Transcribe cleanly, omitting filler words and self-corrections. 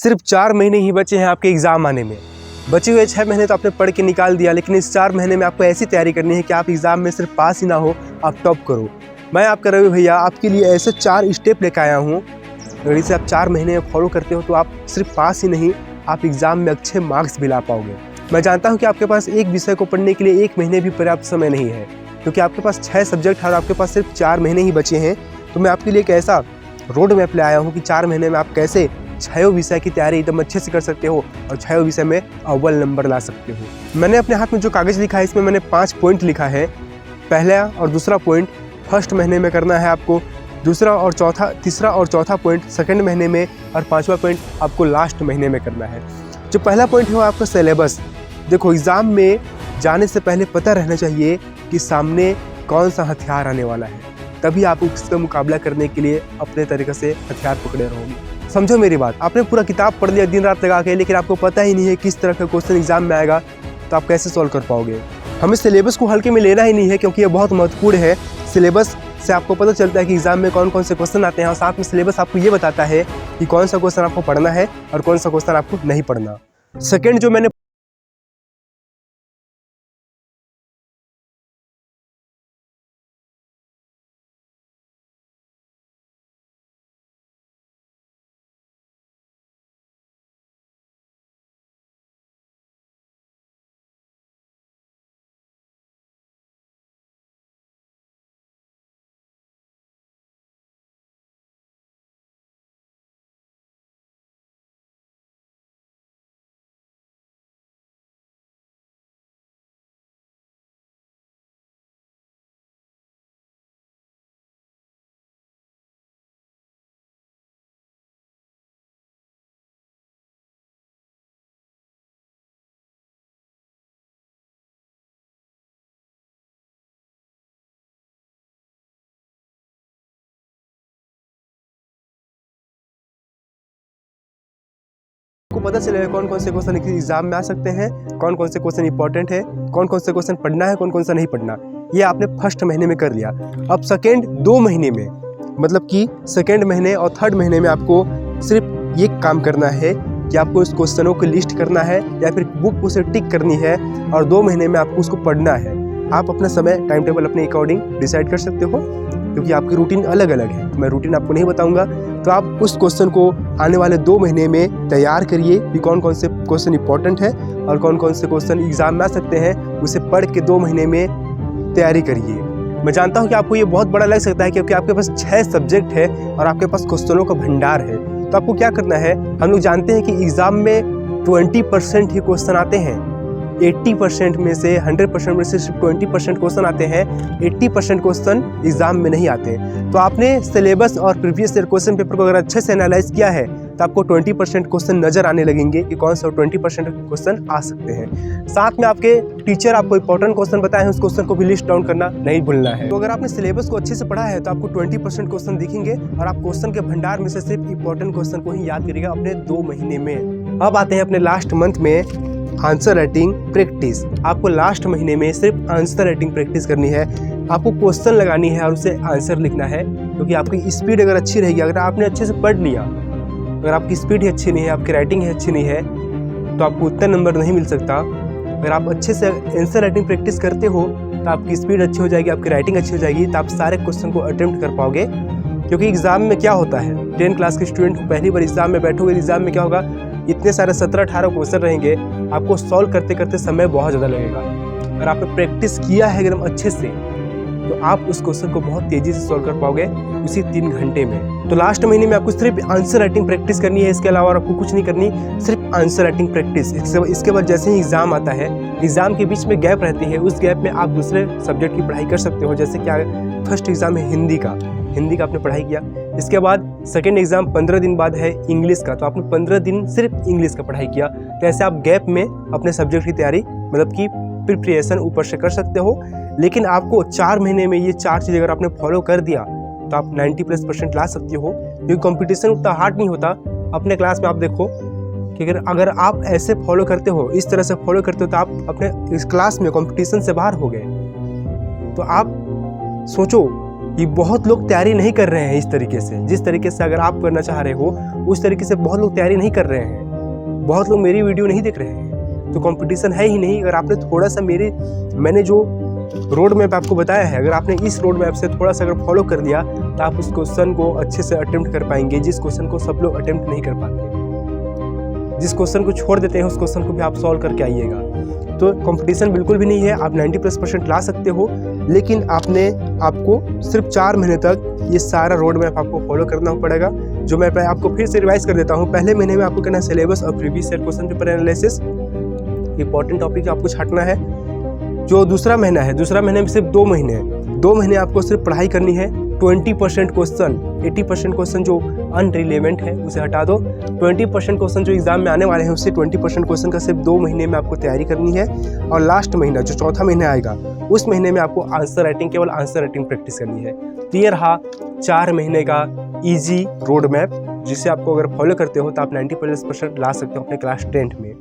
सिर्फ 4 महीने ही बचे हैं आपके एग्ज़ाम आने में। बचे हुए 6 महीने तो आपने पढ़ के निकाल दिया, लेकिन इस 4 महीने में आपको ऐसी तैयारी करनी है कि आप एग्ज़ाम में सिर्फ पास ही ना हो, आप टॉप करो। मैं आपका रवि भैया आपके लिए ऐसे 4 स्टेप लेकर आया हूँ। अगर इसे आप 4 महीने में फॉलो करते हो तो आप सिर्फ पास ही नहीं, आप एग्ज़ाम में अच्छे मार्क्स भी ला पाओगे। मैं जानता हूँ कि आपके पास एक विषय को पढ़ने के लिए 1 महीने भी पर्याप्त समय नहीं है, क्योंकि आपके पास 6 सब्जेक्ट और आपके पास सिर्फ 4 महीने ही बचे हैं। तो मैं आपके लिए एक ऐसा रोड मैप ले आया हूँ कि 4 महीने में आप कैसे 6 विषय की तैयारी एकदम अच्छे से कर सकते हो और 6 विषय में अव्वल नंबर ला सकते हो। मैंने अपने हाथ में जो कागज़ लिखा है इसमें मैंने 5 पॉइंट लिखा है। पहला और दूसरा पॉइंट फर्स्ट महीने में करना है आपको, तीसरा और चौथा पॉइंट सेकंड महीने में, और 5वां पॉइंट आपको लास्ट महीने में करना है। जो पहला पॉइंट है वो आपका सिलेबस। देखो, एग्ज़ाम में जाने से पहले पता रहना चाहिए कि सामने कौन सा हथियार आने वाला है, तभी आप उसका मुकाबला करने के लिए अपने तरीके से हथियार पकड़े रहोगे। समझो मेरी बात, आपने पूरा किताब पढ़ लिया दिन रात लगा के, लेकिन आपको पता ही नहीं है किस तरह का क्वेश्चन एग्जाम में आएगा, तो आप कैसे सॉल्व कर पाओगे। हमें सिलेबस को हल्के में लेना ही नहीं है, क्योंकि ये बहुत महत्वपूर्ण है। सिलेबस से आपको पता चलता है कि एग्जाम में कौन कौन से क्वेश्चन आते हैं, और साथ में सिलेबस आपको ये बताता है कि कौन सा क्वेश्चन आपको पढ़ना है और कौन सा क्वेश्चन आपको नहीं पढ़ना। सेकेंड जो मैंने को पता चलेगा कौन कौन से क्वेश्चन एग्जाम में आ सकते हैं, कौन कौन से क्वेश्चन इंपॉर्टेंट है, कौन कौन से क्वेश्चन पढ़ना है, कौन कौन सा नहीं पढ़ना। ये आपने फर्स्ट महीने में कर लिया। अब सेकेंड 2 महीने में, मतलब कि सेकेंड महीने और थर्ड महीने में आपको सिर्फ ये काम करना है कि आपको उस क्वेश्चनों की लिस्ट करना है या फिर बुक उसे टिक करनी है, और 2 महीने में आपको उसको पढ़ना है। आप अपना समय टाइम टेबल अपने अकॉर्डिंग डिसाइड कर सकते हो, क्योंकि आपकी रूटीन अलग अलग है। मैं रूटीन आपको नहीं बताऊंगा, तो आप उस क्वेश्चन को आने वाले 2 महीने में तैयार करिए कि कौन कौन से क्वेश्चन इंपॉर्टेंट है और कौन कौन से क्वेश्चन एग्जाम में आ सकते हैं। उसे पढ़ के 2 महीने में तैयारी करिए। मैं जानता हूं कि आपको ये बहुत बड़ा लग सकता है, क्योंकि आपके पास 6 सब्जेक्ट है और आपके पास क्वेश्चनों का भंडार है। तो आपको क्या करना है, हम लोग जानते हैं कि एग्जाम में 20% ही क्वेश्चन आते हैं। 80% में से 100% में से सिर्फ 20% क्वेश्चन आते हैं, 80% क्वेश्चन एग्जाम में नहीं आते। तो आपने सिलेबस और प्रीवियस ईयर क्वेश्चन पेपर को अगर अच्छे से एनालाइज किया है, तो आपको 20% क्वेश्चन नजर आने लगेंगे कि कौन सा 20% क्वेश्चन आ सकते हैं। साथ में आपके टीचर आपको इंपॉर्टेंट क्वेश्चन बताए हैं, उस क्वेश्चन को भी लिस्ट डाउन करना नहीं भूलना है। तो अगर आपने सिलेबस को अच्छे से पढ़ा है तो आपको 20% क्वेश्चन दिखेंगे, और आप क्वेश्चन के भंडार में से सिर्फ इंपॉर्टेंट क्वेश्चन को ही याद करिएगा अपने 2 महीने में। अब आते हैं अपने लास्ट मंथ में आंसर राइटिंग प्रैक्टिस। आपको लास्ट महीने में सिर्फ आंसर राइटिंग प्रैक्टिस करनी है। आपको क्वेश्चन लगानी है और उसे आंसर लिखना है, क्योंकि आपकी स्पीड अगर अच्छी रहेगी, अगर आपने अच्छे से पढ़ लिया, अगर आपकी स्पीड ही अच्छी नहीं है, आपकी राइटिंग ही अच्छी नहीं है, तो आपको उतना नंबर नहीं मिल सकता। अगर आप अच्छे से आंसर राइटिंग प्रैक्टिस करते हो तो आपकी स्पीड अच्छी हो जाएगी, आपकी राइटिंग अच्छी हो जाएगी, तो आप सारे क्वेश्चन को अटेम्प्ट कर पाओगे। क्योंकि एग्जाम में क्या होता है, 10 क्लास के स्टूडेंट पहली बार एग्जाम में बैठोगे, एग्जाम में क्या होगा, इतने सारे 17-18 क्वेश्चन रहेंगे, आपको सॉल्व करते करते समय बहुत ज़्यादा लगेगा। अगर आपने प्रैक्टिस किया है एकदम अच्छे से, तो आप उस क्वेश्चन को बहुत तेज़ी से सॉल्व कर पाओगे उसी 3 घंटे में। तो लास्ट महीने में आपको सिर्फ आंसर राइटिंग प्रैक्टिस करनी है, इसके अलावा आपको कुछ नहीं करनी, सिर्फ आंसर राइटिंग प्रैक्टिस। इसके बाद जैसे ही एग्ज़ाम आता है, एग्ज़ाम के बीच में गैप रहती है, उस गैप में आप दूसरे सब्जेक्ट की पढ़ाई कर सकते हो। जैसे क्या फर्स्ट एग्ज़ाम है हिंदी का आपने पढ़ाई किया, इसके बाद सेकेंड एग्जाम 15 दिन बाद है इंग्लिश का, तो आपने 15 दिन सिर्फ इंग्लिश का पढ़ाई किया। तो ऐसे आप गैप में अपने सब्जेक्ट की तैयारी, मतलब कि प्रिपरेशन ऊपर से कर सकते हो। लेकिन आपको 4 महीने में ये 4 चीज़ अगर आपने फॉलो कर दिया तो आप 90+% ला सकते हो, क्योंकि कंपटीशन उतना हार्ड नहीं होता। अपने क्लास में आप देखो कि अगर आप ऐसे फॉलो करते हो, इस तरह से फॉलो करते हो, तो आप अपने इस क्लास में कंपटीशन से बाहर हो गए। तो आप सोचो, कि बहुत लोग तैयारी नहीं कर रहे हैं इस तरीके से, जिस तरीके से अगर आप करना चाह रहे हो उस तरीके से बहुत लोग तैयारी नहीं कर रहे हैं, बहुत लोग मेरी वीडियो नहीं देख रहे हैं। तो कंपटीशन है ही नहीं। अगर आपने थोड़ा सा मैंने जो रोड मैप आपको बताया है, अगर आपने इस रोड मैप से थोड़ा सा अगर फॉलो कर लिया तो आप उस क्वेश्चन को अच्छे से अटेम्प्ट कर पाएंगे, जिस क्वेश्चन को सब लोग अटेम्प्ट नहीं कर पाते। जिस क्वेश्चन को छोड़ देते हैं उस क्वेश्चन को भी आप सॉल्व करके आइएगा। तो कंपटीशन बिल्कुल भी नहीं है, आप 90+% ला सकते हो, लेकिन आपको सिर्फ 4 महीने तक ये सारा रोड मैप आपको फॉलो करना पड़ेगा। जो मैं आपको फिर से रिवाइज कर देता हूँ। पहले महीने में आपको करना है सिलेबस और previous year question paper analysis, important topic आपको छांटना है। जो दूसरा महीना है, दूसरा महीने में सिर्फ 2 महीने आपको सिर्फ पढ़ाई करनी है। 20% क्वेश्चन, 80% क्वेश्चन जो अनरिलेवेंट है उसे हटा दो। 20% क्वेश्चन जो एग्जाम में आने वाले हैं उससे 20% क्वेश्चन का सिर्फ 2 महीने में आपको तैयारी करनी है। और लास्ट महीना जो चौथा महीना आएगा उस महीने में आपको आंसर राइटिंग, केवल आंसर राइटिंग प्रैक्टिस करनी है। तो ये रहा 4 महीने का ईजी रोड मैप, जिसे आपको अगर फॉलो करते हो तो आप 90+% ला सकते हो अपने क्लास 10th में।